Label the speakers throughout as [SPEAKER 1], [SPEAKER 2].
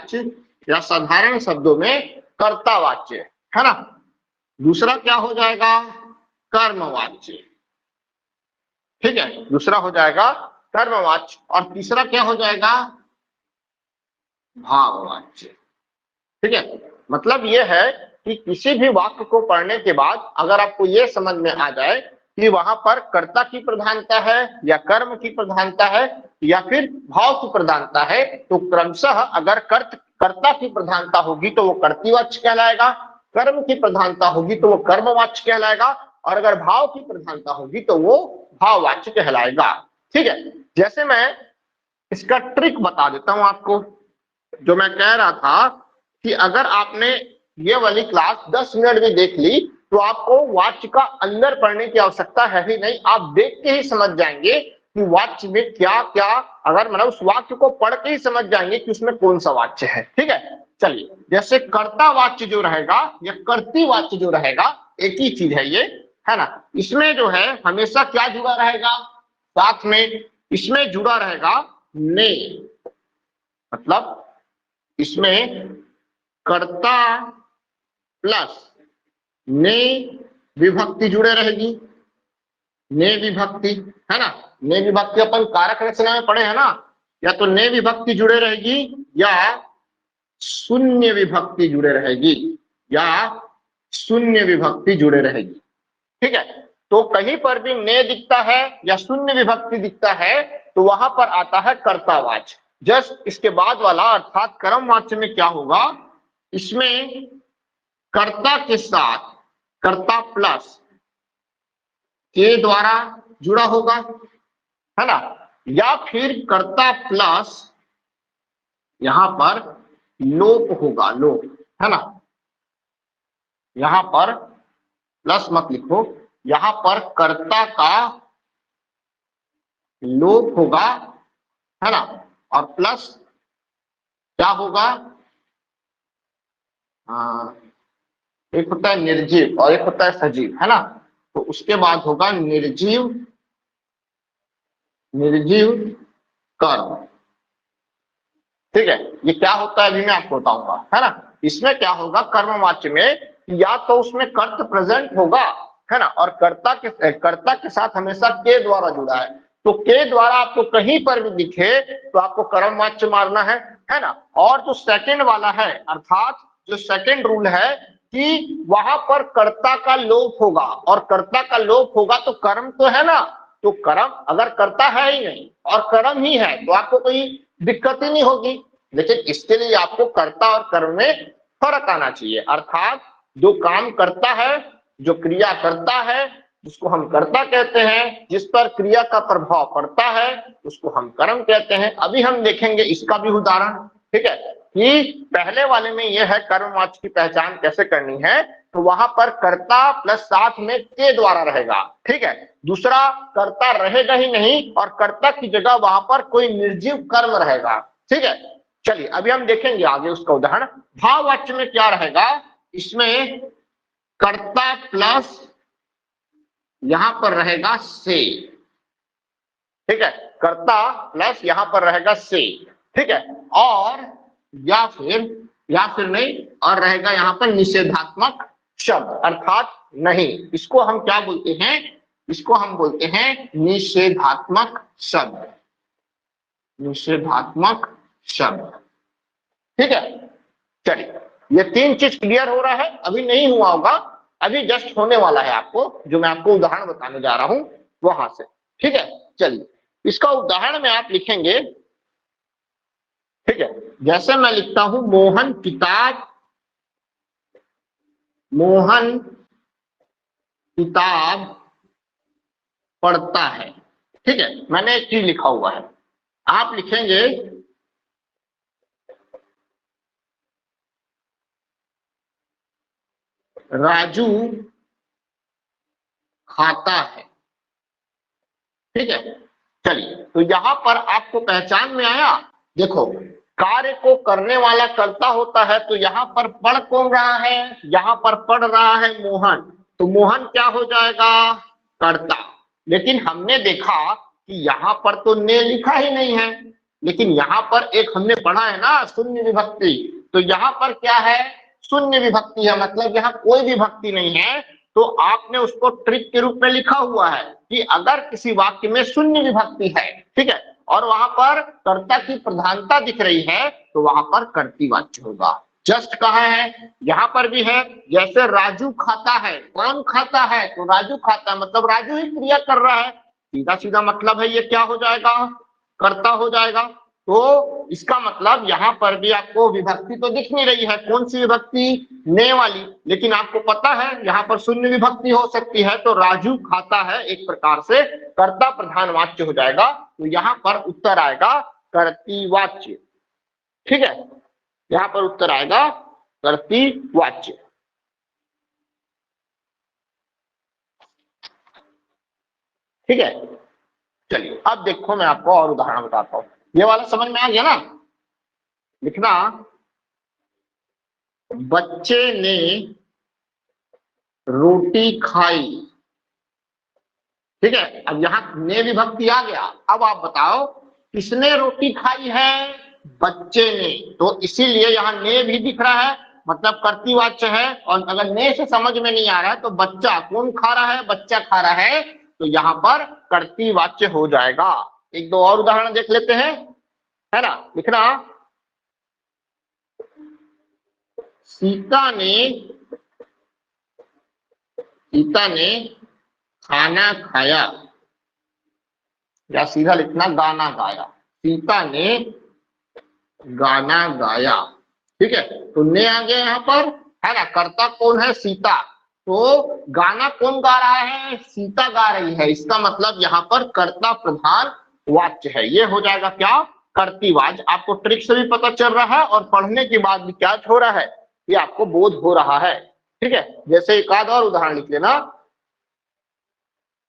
[SPEAKER 1] वाच्य या साधारण शब्दों में कर्तावाच्य, है ना। दूसरा क्या हो जाएगा, कर्मवाच्य, ठीक है, दूसरा हो जाएगा कर्मवाच्य, और तीसरा क्या हो जाएगा, भाववाच्य, ठीक है। मतलब ये है कि किसी भी वाक्य को पढ़ने के बाद अगर आपको ये समझ में आ जाए कि वहां पर कर्ता की प्रधानता है या कर्म की प्रधानता है या फिर भाव की प्रधानता है, तो क्रमशः अगर कर्ता की प्रधानता होगी तो वो कर्तृवाच्य कहलाएगा, कर्म की प्रधानता होगी तो वो कर्मवाच्य कहलाएगा, और अगर भाव की प्रधानता होगी तो वो भाववाच्य कहलाएगा, ठीक है। जैसे मैं इसका ट्रिक बता देता हूं आपको, जो मैं कह रहा था कि अगर आपने ये वाली क्लास 10 मिनट भी देख ली तो आपको वाक्य का अंदर पढ़ने की आवश्यकता है ही नहीं, आप देख के ही समझ जाएंगे कि वाक्य में क्या क्या, अगर मतलब उस वाक्य को पढ़ के ही समझ जाएंगे कि उसमें कौन सा वाक्य है, ठीक है। चलिए, जैसे कर्ता वाच्य जो रहेगा या कर्ती वाच्य जो रहेगा, एक ही चीज है ये, है ना। इसमें जो है हमेशा क्या जुड़ा रहेगा, साथ में इसमें जुड़ा रहेगा ने, मतलब इसमें कर्ता प्लस ने विभक्ति जुड़े रहेगी, ने विभक्ति, है ना। ने विभक्ति अपन कारक रचना में पढ़े है ना, या तो ने विभक्ति जुड़े रहेगी या शून्य विभक्ति जुड़े रहेगी, या शून्य विभक्ति जुड़े रहेगी, ठीक है। तो कहीं पर भी ने दिखता है या शून्य विभक्ति दिखता है तो वहां पर आता है कर्तावाच्य। जस्ट इसके बाद वाला अर्थात कर्मवाच्य में क्या होगा, इसमें कर्ता के साथ कर्ता प्लस के द्वारा जुड़ा होगा, है ना, या फिर कर्ता प्लस यहां पर लोप होगा, लोप, है ना। यहां पर प्लस मत लिखो, यहां पर कर्ता का लोप होगा, है ना, और प्लस क्या होगा, एक होता है निर्जीव और एक होता है सजीव, है ना। तो उसके बाद होगा निर्जीव, निर्जीव कर्म, ठीक है। ये क्या होता है अभी मैं आपको बताऊंगा, है ना। इसमें क्या होगा कर्मवाच्य में, या तो उसमें कर्त प्रेजेंट होगा, है ना, और कर्ता के साथ हमेशा के द्वारा जुड़ा है, तो के द्वारा आपको कहीं पर भी दिखे तो आपको कर्मवाच्य मारना है ना। और जो सेकंड वाला है, अर्थात जो सेकंड रूल है कि वहां पर कर्ता का लोप होगा, और कर्ता का लोप होगा तो कर्म तो है ना, तो कर्म अगर कर्ता है ही नहीं और कर्म ही है तो आपको कोई दिक्कत ही नहीं होगी। लेकिन इसके लिए आपको कर्ता और कर्म में फर्क आना चाहिए, अर्थात जो काम करता है, जो क्रिया करता है, जिसको हम कर्ता कहते हैं, जिस पर क्रिया का प्रभाव पड़ता है उसको हम कर्म कहते हैं। अभी हम देखेंगे इसका भी उदाहरण, ठीक है, कि पहले वाले में यह है कर्मवाच्य की पहचान कैसे करनी है, तो वहां पर कर्ता प्लस साथ में के द्वारा रहेगा, ठीक है। दूसरा कर्ता रहेगा ही नहीं और कर्ता की जगह वहां पर कोई निर्जीव कर्म रहेगा, ठीक है। चलिए अभी हम देखेंगे आगे उसका उदाहरण। भाववाच्य में क्या रहेगा, इसमें कर्ता प्लस यहां पर रहेगा से, ठीक है, कर्ता प्लस यहां पर रहेगा से, ठीक है, और या फिर नहीं, और रहेगा यहां पर निषेधात्मक शब्द, अर्थात नहीं, इसको हम क्या बोलते हैं, इसको हम बोलते हैं निषेधात्मक शब्द, निषेधात्मक शब्द, ठीक है। चलिए ये तीन चीज क्लियर हो रहा है, अभी नहीं हुआ होगा, अभी जस्ट होने वाला है आपको, जो मैं आपको उदाहरण बताने जा रहा हूं वहां से, ठीक है। चलिए इसका उदाहरण में आप लिखेंगे, ठीक है, जैसे मैं लिखता हूं मोहन किताब पढ़ता है, ठीक है, मैंने एक चीज लिखा हुआ है, आप लिखेंगे राजू खाता है, ठीक है। चलिए तो यहां पर आपको पहचान में आया, देखो कार्य को करने वाला कर्ता होता है, तो यहां पर पढ़ कौन रहा है, यहां पर पढ़ रहा है मोहन, तो मोहन क्या हो जाएगा, कर्ता। लेकिन हमने देखा कि यहां पर तो ने लिखा ही नहीं है, लेकिन यहाँ पर एक हमने पढ़ा है ना शून्य विभक्ति, तो यहाँ पर क्या है, शून्य विभक्ति है, मतलब यहाँ कोई विभक्ति नहीं है। तो आपने उसको ट्रिक के रूप में लिखा हुआ है कि अगर किसी वाक्य में शून्य विभक्ति है, ठीक है, और वहां पर कर्ता की प्रधानता दिख रही है, तो वहां पर कर्तृवाच्य होगा। जस्ट कहाँ है, यहाँ पर भी है। जैसे राजू खाता है, कौन खाता है, तो राजू खाता है, मतलब राजू ही क्रिया कर रहा है, सीधा सीधा मतलब है ये क्या हो जाएगा, कर्ता हो जाएगा। तो इसका मतलब यहाँ पर भी आपको विभक्ति तो दिख नहीं रही है, कौन सी विभक्ति, ने वाली, लेकिन आपको पता है यहाँ पर शून्य विभक्ति हो सकती है, तो राजू खाता है एक प्रकार से कर्ता प्रधान वाच्य हो जाएगा। तो यहाँ पर उत्तर आएगा कर्तृवाच्य, ठीक है, यहाँ पर उत्तर आएगा कर्तृवाच्य। ठीक है, चलिए अब देखो मैं आपको और उदाहरण बताता हूं, ये वाला समझ में आ गया ना। लिखना, बच्चे ने रोटी खाई, ठीक है। अब यहाँ ने विभक्ति आ गया, अब आप बताओ किसने रोटी खाई है, बच्चे ने, तो इसीलिए यहाँ ने भी दिख रहा है, मतलब कर्तृवाच्य है। और अगर ने से समझ में नहीं आ रहा है तो बच्चा कौन खा रहा है, बच्चा खा रहा है, तो यहाँ पर कर्तृवाच्य हो जाएगा। एक दो और उदाहरण देख लेते हैं, है ना। लिखना, सीता ने खाना खाया, या सीधा लिखना गाना गाया, सीता ने गाना गाया, ठीक है। तो ने आ गया यहाँ पर, है ना, कर्ता कौन है, सीता, तो गाना कौन गा रहा है, सीता गा रही है, इसका मतलब यहाँ पर कर्ता प्रधान वाच्य है, ये हो जाएगा क्या, कर्तृवाच्य। आपको ट्रिक से भी पता चल रहा है और पढ़ने के बाद भी क्या हो रहा है, ये आपको बोध हो रहा है, ठीक है। जैसे एक आध और उदाहरण लिख लेना,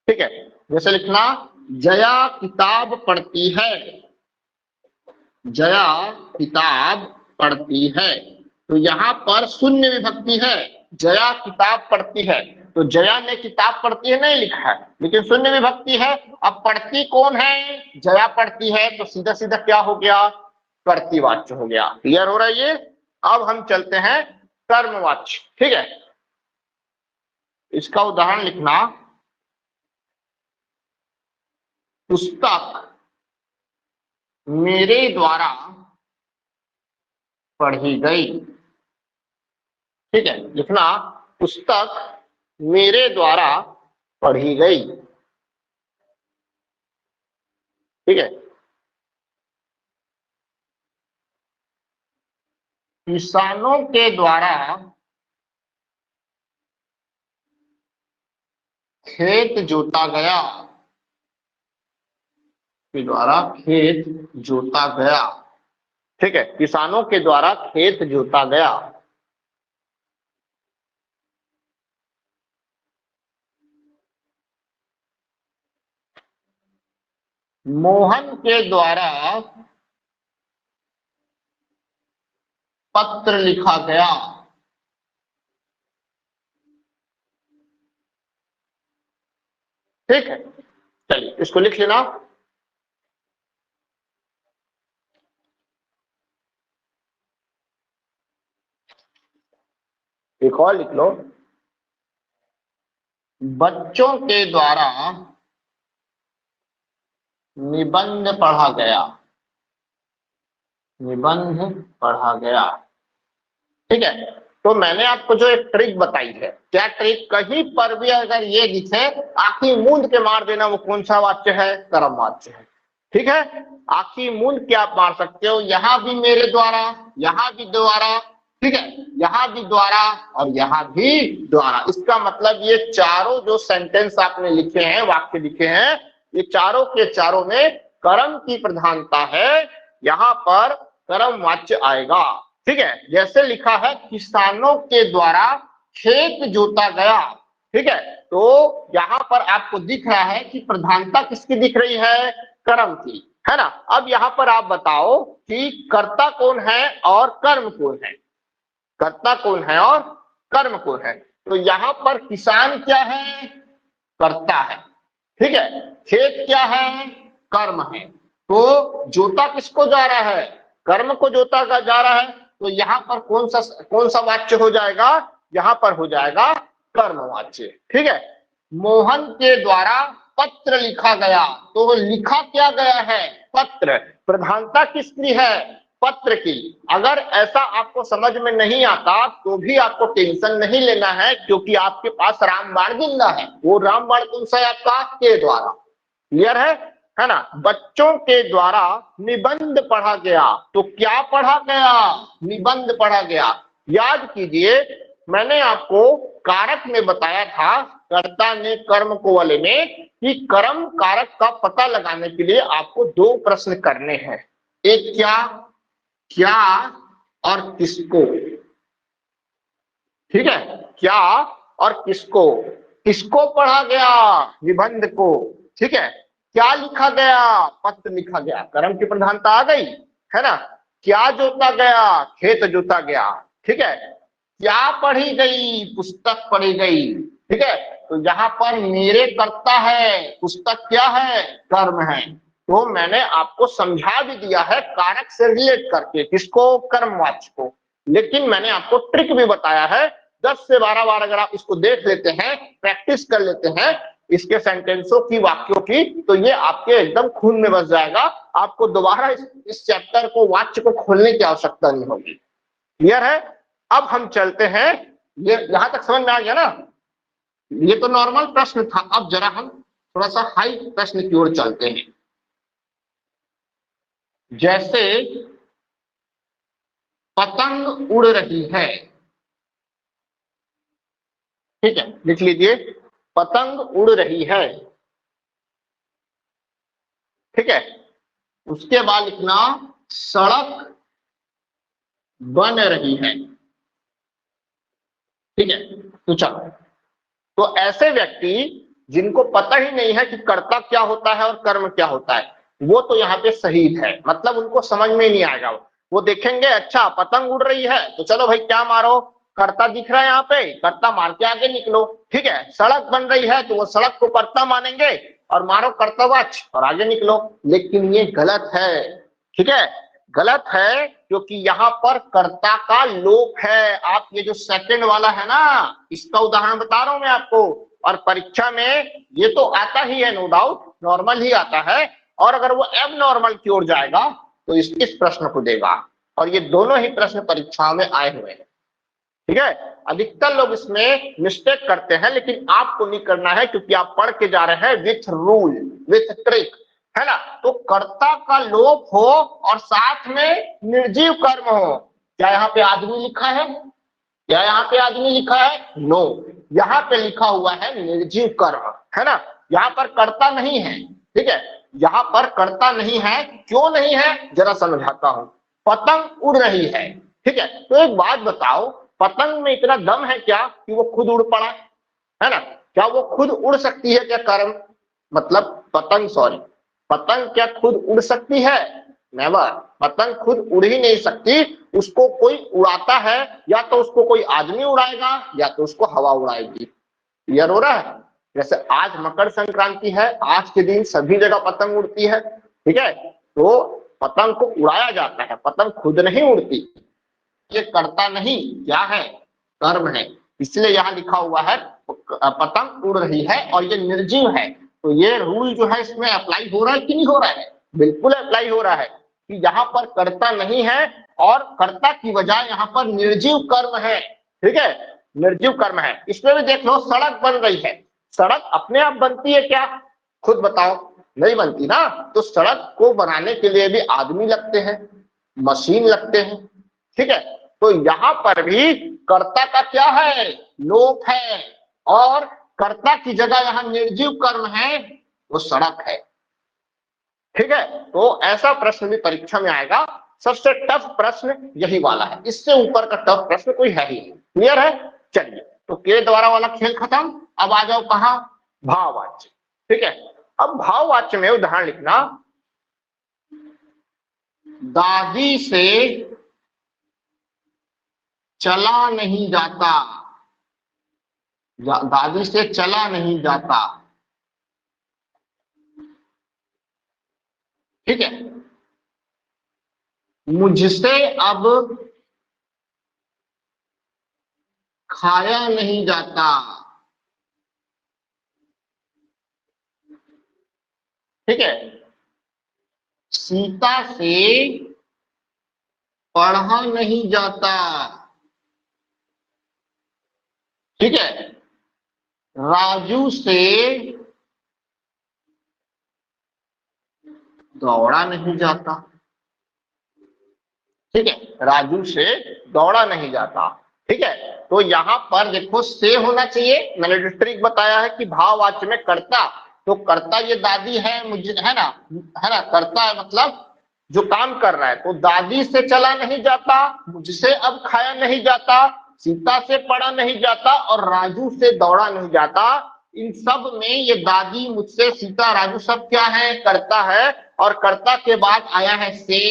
[SPEAKER 1] ठीक है। जैसे लिखना, जया किताब पढ़ती है, जया किताब पढ़ती है, तो यहाँ पर शून्य विभक्ति है, जया किताब पढ़ती है, तो जया ने किताब पढ़ती है नहीं लिखा है, लेकिन शून्य विभक्ति है। अब पढ़ती कौन है, जया पढ़ती है, तो सीधा सीधा क्या हो गया, कर्तृवाच्य हो गया। क्लियर हो रहा है ये। अब हम चलते हैं कर्मवाच्य, ठीक है। इसका उदाहरण लिखना, पुस्तक मेरे द्वारा पढ़ी गई, ठीक है। लिखना, पुस्तक मेरे द्वारा पढ़ी गई, ठीक है। किसानों के द्वारा खेत जोता गया, के द्वारा खेत जोता गया, ठीक है। किसानों के द्वारा खेत जोता गया। मोहन के द्वारा पत्र लिखा गया, ठीक है। चलिए इसको लिख लेना, एक और लिख लो, बच्चों के द्वारा निबंध पढ़ा गया, निबंध पढ़ा गया, ठीक है। तो मैंने आपको जो एक ट्रिक बताई है, क्या ट्रिक, कहीं पर भी अगर ये दिखे आंखें मूंद के मार देना, वो कौन सा वाच्य है, कर्म वाच्य है, ठीक है। आंखें मूंद के आप मार सकते हो, यहां भी मेरे द्वारा, यहां भी द्वारा, ठीक है, यहां भी द्वारा और यहां भी द्वारा। इसका मतलब ये चारों जो सेंटेंस आपने लिखे हैं, वाक्य लिखे हैं, ये चारों के चारों में कर्म की प्रधानता है, यहां पर कर्म वाच्य आएगा, ठीक है। जैसे लिखा है, किसानों के द्वारा खेत जोता गया, ठीक है। तो यहां पर आपको दिख रहा है कि प्रधानता किसकी दिख रही है, कर्म की, है ना। अब यहां पर आप बताओ कि कर्ता कौन है और कर्म कौन है, कर्ता कौन है और कर्म कौन है। तो यहां पर किसान क्या है, कर्ता है, ठीक है। खेत क्या है, कर्म है, तो जोता किसको जा रहा है? कर्म को जोता का जा रहा है। तो यहाँ पर कौन सा वाच्य हो जाएगा? यहाँ पर हो जाएगा कर्मवाच्य। ठीक है। मोहन के द्वारा पत्र लिखा गया, तो लिखा क्या गया है? पत्र। प्रधानता किसकी है? पत्र की। अगर ऐसा आपको समझ में नहीं आता तो भी आपको टेंशन नहीं लेना है, क्योंकि आपके पास रामबाण जिंदा है। वो रामबाण कौन सा है आपका? के द्वारा। क्लियर है ना? बच्चों के द्वारा निबंध पढ़ा गया, तो क्या पढ़ा गया? निबंध पढ़ा गया। याद कीजिए, मैंने आपको कारक में बताया था, कर्ता ने कर्म को वाले में, कि कर्म कारक का पता लगाने के लिए आपको दो प्रश्न करने हैं। एक क्या और किसको। ठीक है, क्या और किसको। किसको पढ़ा गया? निबंध को। ठीक है। क्या लिखा गया? पत्र लिखा गया। कर्म की प्रधानता आ गई, है ना? क्या जोता गया? खेत जोता गया। ठीक है। क्या पढ़ी गई? पुस्तक पढ़ी गई। ठीक है। तो यहाँ पर मेरे कर्ता है, पुस्तक क्या है? कर्म है। तो मैंने आपको समझा भी दिया है कारक से रिलेट करके, किसको? कर्मवाच्य को। लेकिन मैंने आपको ट्रिक भी बताया है, 10 से 12 बार अगर आप इसको देख लेते हैं, प्रैक्टिस कर लेते हैं इसके सेंटेंसों की, वाक्यों की, तो ये आपके एकदम खून में बस जाएगा। आपको दोबारा इस चैप्टर को, वाच्य को खोलने की आवश्यकता नहीं होगी। क्लियर है? अब हम चलते हैं, ये यहां तक समझ में आ गया ना? ये तो नॉर्मल प्रश्न था। अब जरा हम थोड़ा सा हाई प्रश्न की ओर चलते हैं। जैसे पतंग उड़ रही है। ठीक है, लिख लीजिए, पतंग उड़ रही है। ठीक है। उसके बाद लिखना, सड़क बन रही है। ठीक है। तो चलो, तो ऐसे व्यक्ति जिनको पता ही नहीं है कि कर्ता क्या होता है और कर्म क्या होता है, वो तो यहाँ पे शहीद है। मतलब उनको समझ में नहीं आएगा। वो देखेंगे, अच्छा पतंग उड़ रही है तो चलो भाई क्या मारो, कर्ता दिख रहा है यहाँ पे, कर्ता मार के आगे निकलो। ठीक है। सड़क बन रही है तो वो सड़क को कर्ता मानेंगे और मारो कर्तव्य और आगे निकलो। लेकिन ये गलत है। ठीक है, गलत है, क्योंकि यहाँ पर कर्ता का लोप है। आप ये जो सेकंड वाला है ना, इसका उदाहरण बता रहा हूं मैं आपको। और परीक्षा में ये तो आता ही है, नो डाउट, नॉर्मल ही आता है। और अगर वो एब नॉर्मल की ओर जाएगा तो इस प्रश्न को देगा। और ये दोनों ही प्रश्न परीक्षाओं में आए हुए हैं। ठीक है। अधिकतर लोग इसमें मिस्टेक करते हैं, लेकिन आपको नहीं करना है, क्योंकि आप पढ़ के जा रहे हैं विथ रूल, विथ ट्रिक, है ना? तो कर्ता का लोप हो और साथ में निर्जीव कर्म हो। क्या यहाँ पे आदमी लिखा है? क्या यहाँ पे आदमी लिखा है? नो, यहाँ पे लिखा हुआ है निर्जीव कर्म, है ना? यहाँ पर कर्ता नहीं है। ठीक है, यहाँ पर कर्ता नहीं है। क्यों नहीं है, जरा समझाता हूं। पतंग उड़ रही है। ठीक है, तो एक बात बताओ, पतंग में इतना दम है क्या कि वो खुद उड़ पड़ा, है ना? क्या वो खुद उड़ सकती है क्या? कर्म मतलब पतंग, सॉरी, पतंग क्या खुद उड़ सकती है? नेवर। पतंग खुद उड़ ही नहीं सकती, उसको कोई उड़ाता है। या तो उसको कोई आदमी उड़ाएगा या तो उसको हवा उड़ाएगी। क्लियर हो रहा है? जैसे आज मकर संक्रांति है, आज के दिन सभी जगह पतंग उड़ती है। ठीक है, तो पतंग को उड़ाया जाता है, पतंग खुद नहीं उड़ती। ये कर्ता नहीं, क्या है? कर्म है। इसलिए यहाँ लिखा हुआ है पतंग उड़ रही है और ये निर्जीव है। तो ये रूल जो है इसमें अप्लाई हो रहा है कि नहीं हो रहा है? बिल्कुल अप्लाई हो रहा है, कि यहाँ पर कर्ता नहीं है और कर्ता की बजाय यहाँ पर निर्जीव कर्म है। ठीक है, निर्जीव कर्म है। इसमें भी देख लो, सड़क बन रही है। सड़क अपने आप बनती है क्या? खुद बताओ, नहीं बनती ना। तो सड़क को बनाने के लिए भी आदमी लगते हैं, मशीन लगते हैं। ठीक है, तो यहां पर भी कर्ता का क्या है? लोप है। और कर्ता की जगह यहां निर्जीव कर्म है, वो सड़क है। ठीक है, तो ऐसा प्रश्न भी परीक्षा में आएगा। सबसे टफ प्रश्न यही वाला है, इससे ऊपर का टफ प्रश्न कोई है ही नहीं। क्लियर है? चलिए, तो के द्वारा वाला खेल खत्म। अब आ जाओ कहां? भाववाच्य। ठीक है, अब भाववाच्य में उदाहरण लिखना, दादी से चला नहीं जाता। दादी से चला नहीं जाता। ठीक है, मुझसे अब खाया नहीं जाता। ठीक है, सीता से पढ़ा नहीं जाता। ठीक है, राजू से दौड़ा नहीं जाता। ठीक है, राजू से दौड़ा नहीं जाता। ठीक है, तो यहां पर देखो से होना चाहिए। मैंने डिस्ट्रिक्ट बताया है कि भाववाच्य में कर्ता, तो कर्ता ये दादी है, मुझे है ना, कर्ता है मतलब जो काम कर रहा है। तो दादी से चला नहीं जाता, मुझसे अब खाया नहीं जाता, सीता से पढ़ा नहीं जाता और राजू से दौड़ा नहीं जाता। इन सब में ये दादी, मुझसे, सीता, राजू सब क्या है? कर्ता है। और कर्ता के बाद आया है से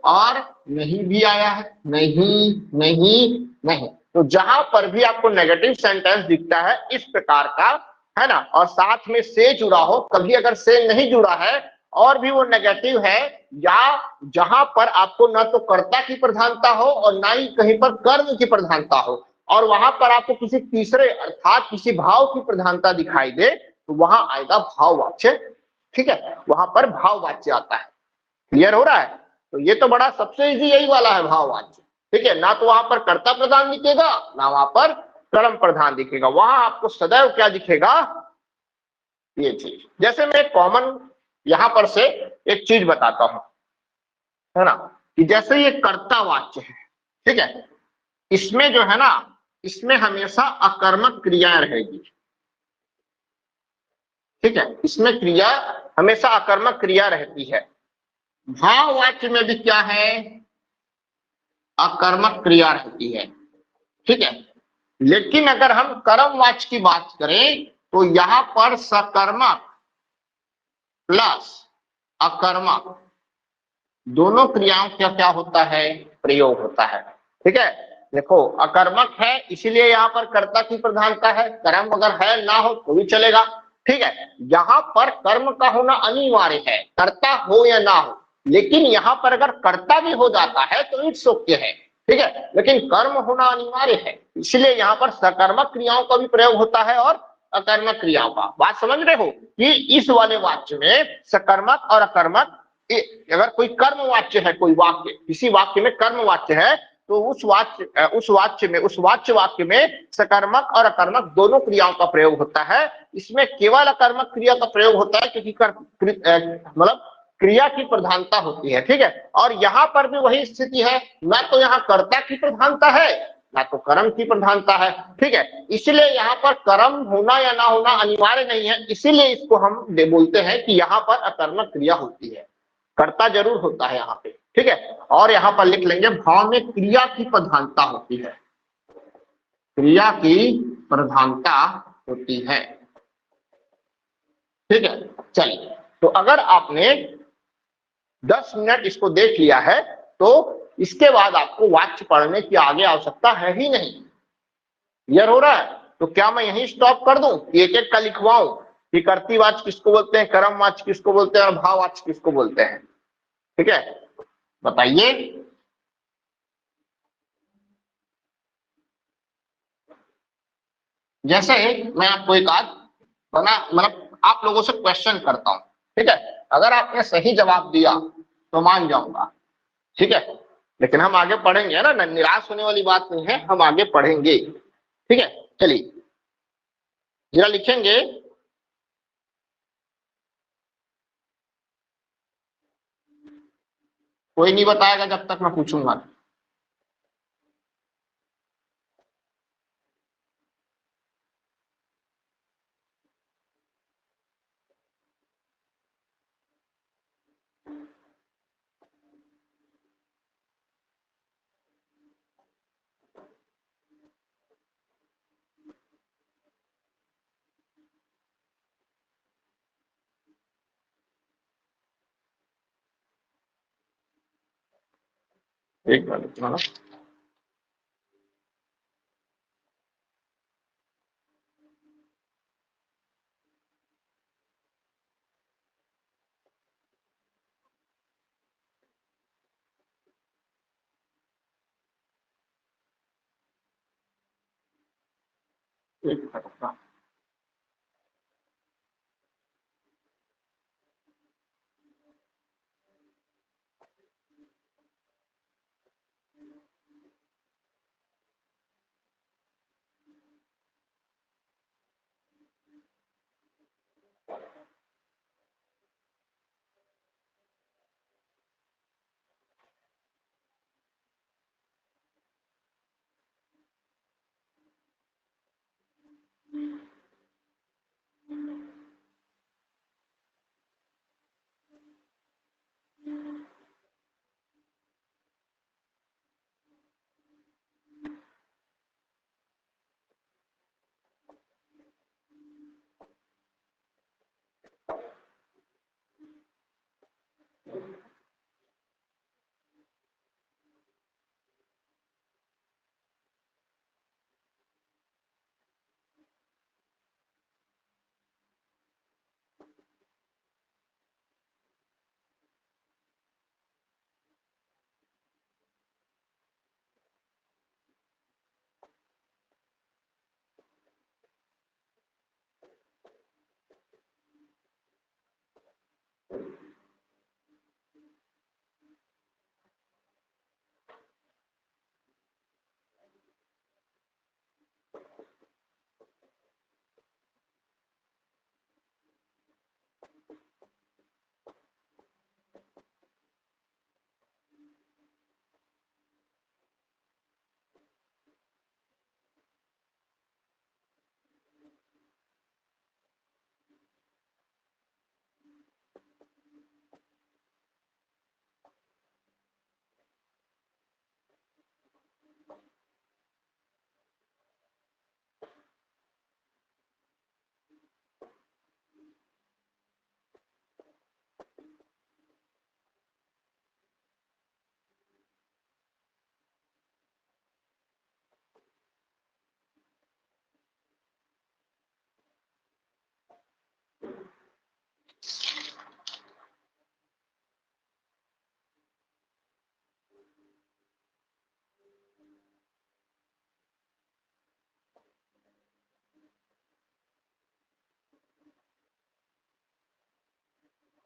[SPEAKER 1] और नहीं भी आया है, नहीं नहीं नहीं। तो जहां पर भी आपको नेगेटिव सेंटेंस दिखता है इस प्रकार का, है ना, और साथ में से जुड़ा हो, कभी अगर से नहीं जुड़ा है और भी वो नेगेटिव है, या जहां पर आपको ना तो कर्ता की प्रधानता हो और ना ही कहीं पर कर्म की प्रधानता हो, और वहां पर आपको किसी तीसरे अर्थात किसी भाव की प्रधानता दिखाई दे, तो वहां आएगा भाववाच्य। ठीक है, वहां पर भाववाच्य आता है। क्लियर हो रहा है? तो ये तो बड़ा सबसे इजी यही वाला है भाववाच्य। ठीक है, ना तो वहां पर कर्ता प्रधान दिखेगा, ना वहां पर कर्म प्रधान दिखेगा, वहां आपको सदैव क्या दिखेगा? ये चीज। जैसे मैं कॉमन यहां पर से एक चीज बताता हूं, है ना, कि जैसे ये कर्तावाच्य है, ठीक है, इसमें जो है ना, इसमें हमेशा अकर्मक क्रिया रहेगी। ठीक है, इसमें क्रिया हमेशा अकर्मक क्रिया रहती है। भाववाच्य में भी क्या है? अकर्मक क्रिया रहती है। ठीक है, लेकिन अगर हम कर्मवाच्य की बात करें तो यहां पर सकर्मक प्लस अकर्मक दोनों क्रियाओं का क्या होता है? प्रयोग होता है। ठीक है, देखो अकर्मक है इसीलिए यहां पर कर्ता की प्रधानता है, कर्म अगर है ना हो तो भी चलेगा। ठीक है, यहां पर कर्म का होना अनिवार्य है, कर्ता हो या ना हो, लेकिन यहां पर अगर कर्ता भी हो जाता है तो इट्स ओके है। ठीक है, लेकिन कर्म होना अनिवार्य है, इसलिए यहां पर सकर्मक क्रियाओं का भी प्रयोग होता है और अकर्मक क्रियाओं का। बात समझ रहे हो कि इस वाले वाक्य में सकर्मक और अकर्मक, अगर कोई कर्म वाच्य है, कोई वाक्य, किसी वाक्य में कर्म वाच्य है, तो उस वाच्य वाक्य में सकर्मक और अकर्मक दोनों क्रियाओं का प्रयोग होता है। इसमें केवल अकर्मक क्रिया का प्रयोग होता है क्योंकि मतलब क्रिया की प्रधानता होती है। ठीक है, और यहां पर भी वही स्थिति है, ना तो यहाँ कर्ता की प्रधानता है ना तो कर्म की प्रधानता है। ठीक है, इसलिए यहाँ पर कर्म होना या ना होना अनिवार्य नहीं है, इसीलिए इसको हम बोलते हैं कि यहाँ पर अकर्मक क्रिया होती है, कर्ता जरूर होता है यहाँ पे। ठीक है, और यहाँ पर लिख लेंगे भाव में क्रिया की प्रधानता होती है, क्रिया की प्रधानता होती है। ठीक है, चलिए, तो अगर आपने 10 मिनट इसको देख लिया है तो इसके बाद आपको वाक्य पढ़ने की आगे आवश्यकता है ही नहीं। क्लियर हो रहा है? तो क्या मैं यहीं स्टॉप कर दूं, एक एक का लिखवाऊं कि कर्तृवाच्य किसको बोलते हैं, कर्मवाच्य किसको बोलते हैं और भाववाच्य किसको बोलते हैं? ठीक है, बताइए। जैसे मैं आपको एक आज बना मतलब आप लोगों से क्वेश्चन करता हूं। ठीक है, अगर आपने सही जवाब दिया तो मान जाऊंगा। ठीक है, लेकिन हम आगे पढ़ेंगे ना, निराश होने वाली बात नहीं है, हम आगे पढ़ेंगे। ठीक है, चलिए जरा लिखेंगे। कोई नहीं बताएगा जब तक मैं पूछूंगा। एक मिनट। एक मिनट रुकना।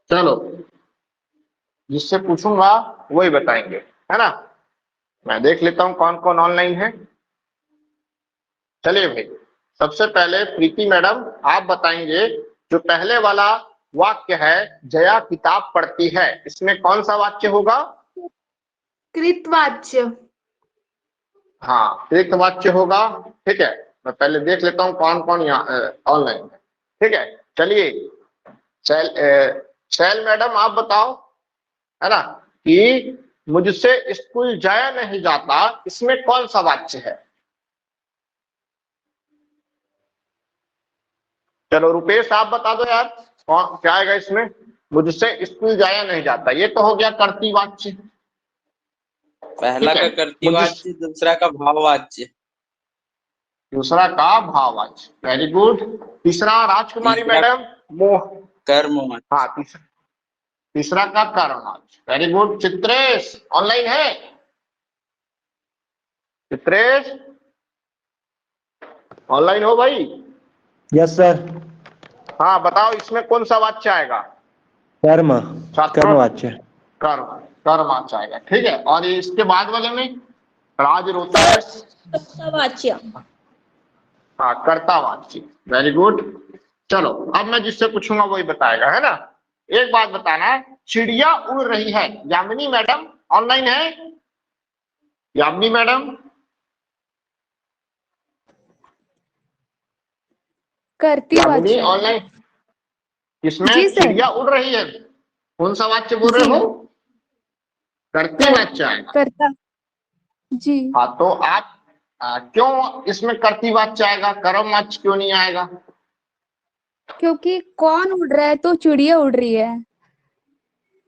[SPEAKER 1] चलो, जिससे पूछूंगा वही बताएंगे, है ना। मैं देख लेता हूं कौन कौन ऑनलाइन है। चलिए भाई, सबसे पहले प्रीति मैडम आप बताएंगे, जो पहले वाला वाक्य है जया किताब पढ़ती है, इसमें कौन सा वाक्य होगा?
[SPEAKER 2] कृतवाच्य।
[SPEAKER 1] हाँ, कृत वाच्य होगा। ठीक है, मैं पहले देख लेता हूँ कौन कौन यहाँ ऑनलाइन है। ठीक है, चलिए शैल मैडम आप बताओ, है ना, कि मुझसे स्कूल जाया नहीं जाता, इसमें कौन सा वाक्य है? चलो रुपेश आप बता दो यार, कौन क्या आएगा इसमें? मुझसे स्कूल जाया नहीं जाता, ये तो हो गया कर्तरी वाच्य।
[SPEAKER 3] पहला का कर्तृवाच्य, दूसरा का भाववाच्य,
[SPEAKER 1] दूसरा का भाववाच्य। Very good. तीसरा राजकुमारी मैडम? मोह
[SPEAKER 3] कर्मवाच्य।
[SPEAKER 1] हाँ, तीसरा का कर्मवाच्य। Very good. चित्रेश ऑनलाइन है? चित्रेश ऑनलाइन हो भाई?
[SPEAKER 4] Yes sir.
[SPEAKER 1] हाँ बताओ, इसमें कौन सा वाच्य आएगा?
[SPEAKER 4] कर्म, कर्मवाच्य।
[SPEAKER 1] कर्म, कर्मवाच्य आएगा। ठीक है, और इसके बाद वाले में राज रोता है?
[SPEAKER 2] कर्तावाच्य।
[SPEAKER 1] हाँ, कर्तावाच्य। Very good. चलो, अब मैं जिससे पूछूंगा वही बताएगा, है ना। एक बात बताना, चिड़िया उड़ रही है, यामिनी मैडम ऑनलाइन है? यामिनी मैडम? यामिनी ऑनलाइन? इसमें चिड़िया उड़ रही है, कौन सा वाच्य बोल रहे हो? कर्तृ वाच्य आएगा।
[SPEAKER 2] कर्ता जी।
[SPEAKER 1] हाँ, तो आप क्यों इसमें कर्तृ वाच्य आएगा, कर्म वाच्य क्यों नहीं आएगा?
[SPEAKER 2] क्योंकि कौन उड़ रहा है तो चिड़िया उड़ रही है।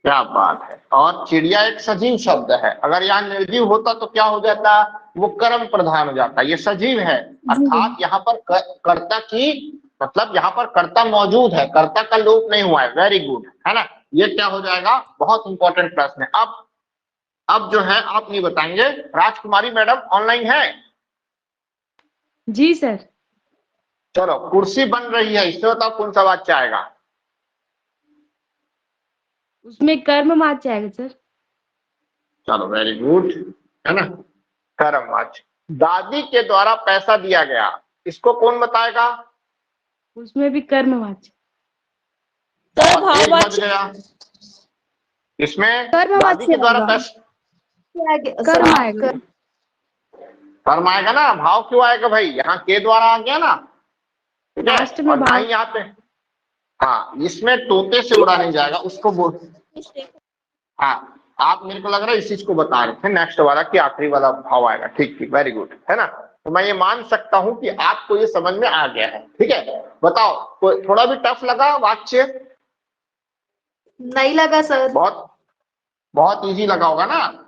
[SPEAKER 1] क्या बात है। और चिड़िया एक सजीव शब्द है, अगर यहाँ निर्जीव होता तो क्या हो जाता? वो कर्म प्रधान हो जाता। ये सजीव है, अर्थात यहाँ पर कर्ता की, मतलब यहाँ पर कर्ता मौजूद है, कर्ता का लोप नहीं हुआ है। वेरी गुड, है ना। ये क्या हो जाएगा? बहुत इंपॉर्टेंट प्रश्न है। अब जो है आप नहीं बताएंगे। राजकुमारी मैडम ऑनलाइन है?
[SPEAKER 2] जी सर।
[SPEAKER 1] चलो कुर्सी बन रही है, इससे बताओ कौन सा वाच्य आएगा?
[SPEAKER 2] उसमें कर्म वाच्य आएगा सर।
[SPEAKER 1] चलो वेरी गुड, है ना, कर्म वाच्य। दादी के द्वारा पैसा दिया गया, इसको कौन बताएगा?
[SPEAKER 2] उसमें भी कर्म वाच्य।
[SPEAKER 5] सर
[SPEAKER 1] और एक बच
[SPEAKER 5] भाववाच्य
[SPEAKER 1] गया, इसमें
[SPEAKER 2] कर्म
[SPEAKER 1] दादी के
[SPEAKER 2] वाच्य
[SPEAKER 1] द्वारा
[SPEAKER 2] आएगा।
[SPEAKER 1] पैसा,
[SPEAKER 2] कर्म आएगा।
[SPEAKER 1] कर्म आएगा ना, भाव क्यों आएगा भाई? यहाँ के द्वारा आ गया ना, ठीक है,
[SPEAKER 2] लास्ट में
[SPEAKER 1] और ना
[SPEAKER 2] भाव।
[SPEAKER 1] ही यहाँ पे, हाँ इसमें तोते से उड़ा नहीं जाएगा, उसको बोल। हाँ आप, मेरे को लग रहा है इस चीज को बता रहे थे, नेक्स्ट वाला कि आखिरी वाला भाव आएगा, ठीक ठीक, वेरी गुड, है ना। तो मैं ये मान सकता हूं कि आपको ये समझ में आ गया है, ठीक है। बताओ कोई थोड़ा भी टफ लगा वाक्य?
[SPEAKER 5] नहीं लगा सर।
[SPEAKER 1] बहुत बहुत इजी लगा होगा ना।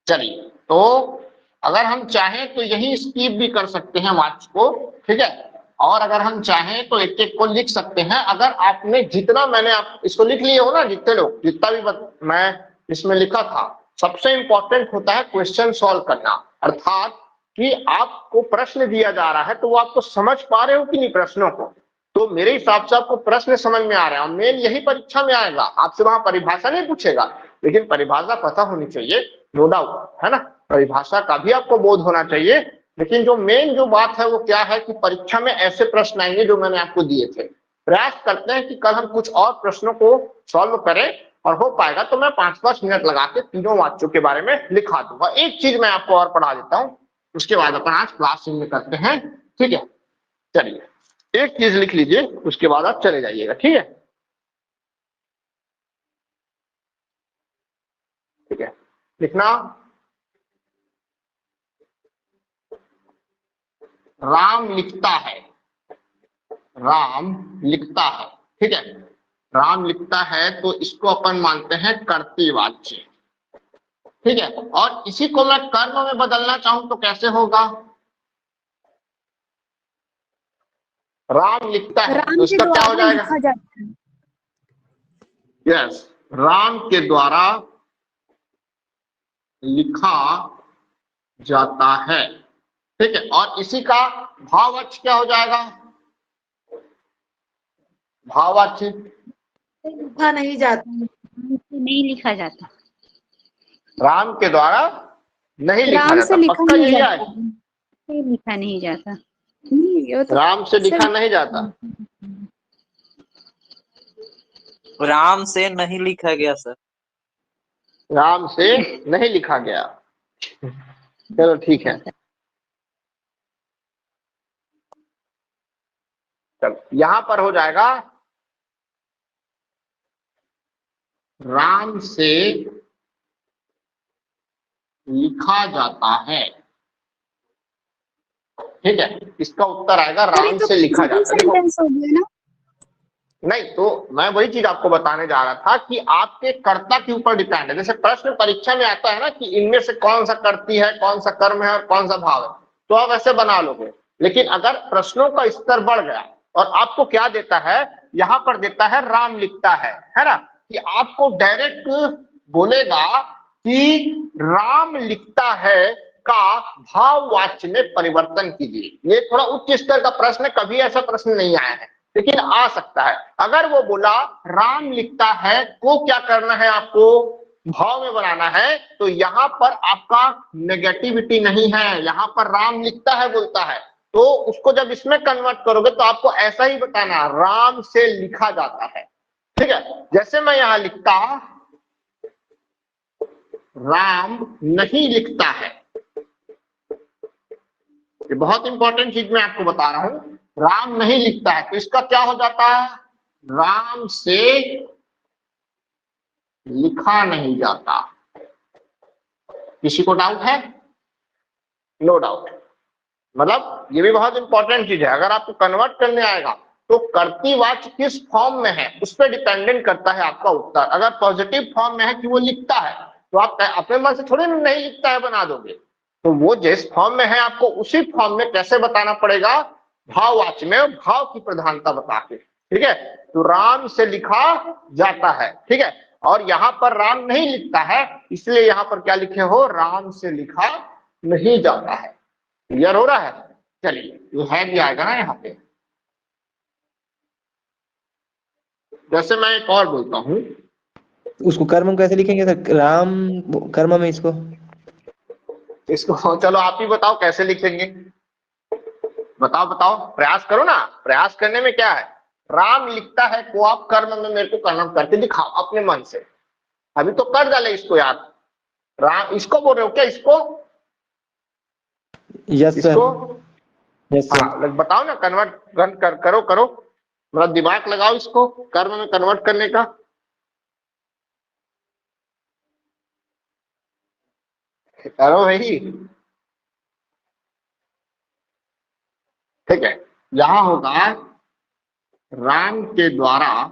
[SPEAKER 1] चलिए, तो अगर हम चाहें तो यही स्किप भी कर सकते हैं वाक्य को, ठीक है, और अगर हम चाहें तो एक एक को लिख सकते हैं। अगर आपने जितना, मैंने आप इसको लिख लिए हो ना, जितने लोग, जितना भी मैं इसमें लिखा था, सबसे इंपॉर्टेंट होता है क्वेश्चन सॉल्व करना, अर्थात कि आपको प्रश्न दिया जा रहा है तो वो आपको समझ पा रहे हो कि नहीं प्रश्नों को। तो मेरे हिसाब से आपको प्रश्न समझ में आ रहा है, मेन यही परीक्षा में आएगा। आपसे वहां परिभाषा नहीं पूछेगा, लेकिन परिभाषा पता होनी चाहिए, नो डाउट, है ना, परिभाषा का भी आपको बोध होना चाहिए। लेकिन जो मेन जो बात है वो क्या है कि परीक्षा में ऐसे प्रश्न आएंगे जो मैंने आपको दिए थे। प्रयास करते हैं कि कल हम कुछ और प्रश्नों को सॉल्व करें, और हो पाएगा तो मैं 5-5 मिनट लगा के तीनों वाक्यों के बारे में लिखा दूंगा। एक चीज मैं आपको और पढ़ा देता हूँ, उसके बाद अपन आज क्लास में करते हैं, ठीक है। चलिए एक चीज लिख लीजिए, उसके बाद आप चले जाइएगा, ठीक है, ठीक है। लिखना, राम लिखता है, राम लिखता है, ठीक है। राम लिखता है तो इसको अपन मानते हैं कर्तृवाच्य, ठीक है। और इसी को मैं कर्म में बदलना चाहूं तो कैसे होगा? राम लिखता है
[SPEAKER 2] राम
[SPEAKER 1] तो
[SPEAKER 2] के
[SPEAKER 1] इसका क्या हो
[SPEAKER 2] द्वारा
[SPEAKER 1] जाएगा?
[SPEAKER 2] लिखा जाता है।
[SPEAKER 1] यस, राम के द्वारा लिखा जाता है, ठीक है। और इसी का भाववाच्य क्या हो जाएगा? भाववाच्य
[SPEAKER 5] लिखा नहीं जाता।
[SPEAKER 6] नहीं लिखा जाता।
[SPEAKER 1] राम के द्वारा नहीं लिखा
[SPEAKER 2] राम से
[SPEAKER 1] जाता,
[SPEAKER 2] लिखा
[SPEAKER 1] पक्का
[SPEAKER 2] नहीं
[SPEAKER 1] यही
[SPEAKER 2] जाता।
[SPEAKER 1] है,
[SPEAKER 6] से लिखा नहीं जाता।
[SPEAKER 2] ये तो
[SPEAKER 1] राम से लिखा नहीं जाता।
[SPEAKER 3] राम से नहीं लिखा गया सर।
[SPEAKER 1] राम से नहीं लिखा गया, चलो ठीक है। चलो यहां पर हो जाएगा, राम से लिखा जाता है, ठीक है। इसका उत्तर आएगा राम से लिखा जाता है। देखो,
[SPEAKER 2] सेंटेंस हो गया ना।
[SPEAKER 1] नहीं तो मैं वही चीज आपको बताने जा रहा था कि आपके कर्ता के ऊपर डिपेंड है। जैसे प्रश्न परीक्षा में आता है ना कि इनमें से कौन सा कर्ती है, कौन सा कर्म है और कौन सा भाव है, तो आप ऐसे बना लोगे। लेकिन अगर प्रश्नों का स्तर बढ़ गया और आपको क्या देता है, यहाँ पर देता है राम लिखता है ना, कि आपको डायरेक्ट बोलेगा कि राम लिखता है का भाववाच्य में परिवर्तन कीजिए। ये थोड़ा उच्च स्तर का प्रश्न है, कभी ऐसा प्रश्न नहीं आया है, लेकिन आ सकता है। अगर वो बोला राम लिखता है को क्या करना है, आपको भाव में बनाना है, तो यहां पर आपका नेगेटिविटी नहीं है, यहां पर राम लिखता है बोलता है, तो उसको जब इसमें कन्वर्ट करोगे तो आपको ऐसा ही बताना, राम से लिखा जाता है, ठीक है। जैसे मैं यहां लिखता राम नहीं लिखता है, ये बहुत इंपॉर्टेंट चीज मैं आपको बता रहा हूं, राम नहीं लिखता है, तो इसका क्या हो जाता है, राम से लिखा नहीं जाता। किसी को डाउट है? No doubt. मतलब ये भी बहुत इंपॉर्टेंट चीज है, अगर आपको कन्वर्ट करने आएगा तो कर्तृवाच्य किस फॉर्म में है उस पर डिपेंडेंट करता है आपका उत्तर। अगर पॉजिटिव फॉर्म में है कि वो लिखता है, तो आप अपने मन से थोड़ी नहीं लिखता है बना दोगे, तो वो जिस फॉर्म में है आपको उसी फॉर्म में कैसे बताना पड़ेगा, भाववाच्य में भाव की प्रधानता बता के, ठीक है। तो राम से लिखा जाता है, ठीक है। और यहां पर राम नहीं लिखता है, इसलिए यहां पर क्या लिखे हो, राम से लिखा नहीं जाता है। क्लियर हो रहा है? चलिए ये है भी आएगा ना यहाँ पे। जैसे मैं एक और बोलता हूँ,
[SPEAKER 4] उसको कर्म में कैसे लिखेंगे सर? राम कर्म में
[SPEAKER 1] इसको चलो आप ही बताओ कैसे लिखेंगे। बताओ बताओ, प्रयास करो ना। प्रयास करने में क्या है, राम लिखता है को आप कर्म में मेरे को कन्वर्ट करके दिखाओ अपने मन से। अभी तो कर डाले इसको यार। राम इसको बोल रहे हो क्या? इसको
[SPEAKER 4] यस सर,
[SPEAKER 1] इसको
[SPEAKER 4] यस सर।
[SPEAKER 1] हाँ बताओ ना, कन्वर्ट करो करो, मेरा दिमाग लगाओ इसको कर्म में कन्वर्ट करने का। करो भाई। ठीक है, यहां होगा राम के द्वारा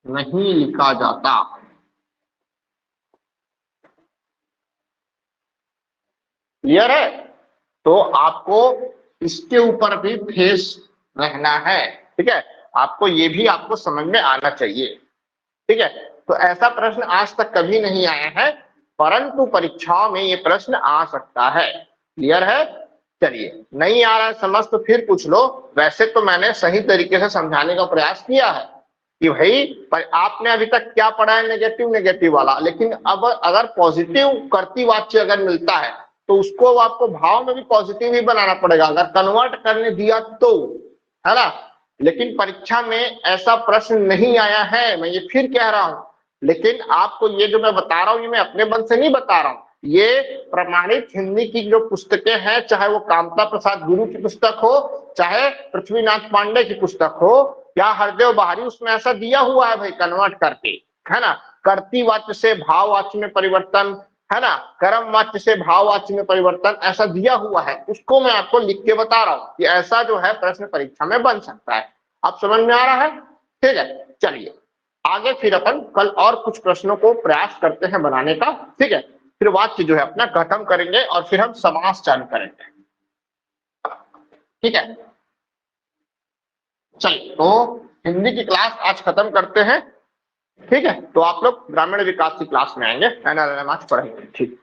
[SPEAKER 1] नहीं लिखा जाता। क्लियर है? तो आपको इसके ऊपर भी फेस रहना है। ठीक है, आपको ये भी आपको समझ में आना चाहिए। ठीक है, तो ऐसा प्रश्न आज तक कभी नहीं आया है, परंतु परीक्षाओं में ये प्रश्न आ सकता है। क्लियर है? चलिए, नहीं आ रहा है समझ तो फिर पूछ लो। वैसे तो मैंने सही तरीके से समझाने का प्रयास किया है कि भाई पर आपने अभी तक क्या पढ़ा है, नेगेटिव नेगेटिव वाला, लेकिन अब अगर पॉजिटिव कर्ती वाच्य अगर मिलता है तो उसको आपको भाव में भी पॉजिटिव ही बनाना पड़ेगा, अगर कन्वर्ट करने दिया तो, है ना। लेकिन परीक्षा में ऐसा प्रश्न नहीं आया है, मैं ये फिर कह रहा हूं। लेकिन आपको ये जो मैं बता रहा हूं, ये मैं अपने मन से नहीं बता रहा हूं, ये प्रमाणित हिंदी की जो पुस्तकें हैं, चाहे वो कामता प्रसाद गुरु की पुस्तक हो, चाहे पृथ्वीनाथ पांडे की पुस्तक हो, या हरदेव बहारी, उसमें ऐसा दिया हुआ है भाई कन्वर्ट करके, है ना। कर्ती वाच्य से भाव वाच्य में परिवर्तन, है ना, कर्म वाच्य से भाव वाच्य में परिवर्तन, ऐसा दिया हुआ है। उसको मैं आपको लिख के बता रहा हूं कि ऐसा जो है प्रश्न परीक्षा में बन सकता है। आप समझ में आ रहा है? ठीक है, चलिए आगे फिर अपन कल और कुछ प्रश्नों को प्रयास करते हैं बनाने का। ठीक है, फिर वाक्य जो है अपना खत्म करेंगे और फिर हम समास चालू करेंगे। ठीक है, चलिए तो हिंदी की क्लास आज खत्म करते हैं। ठीक है, तो आप लोग ग्रामीण विकास की क्लास में आएंगे, आज पढ़ेंगे। ठीक।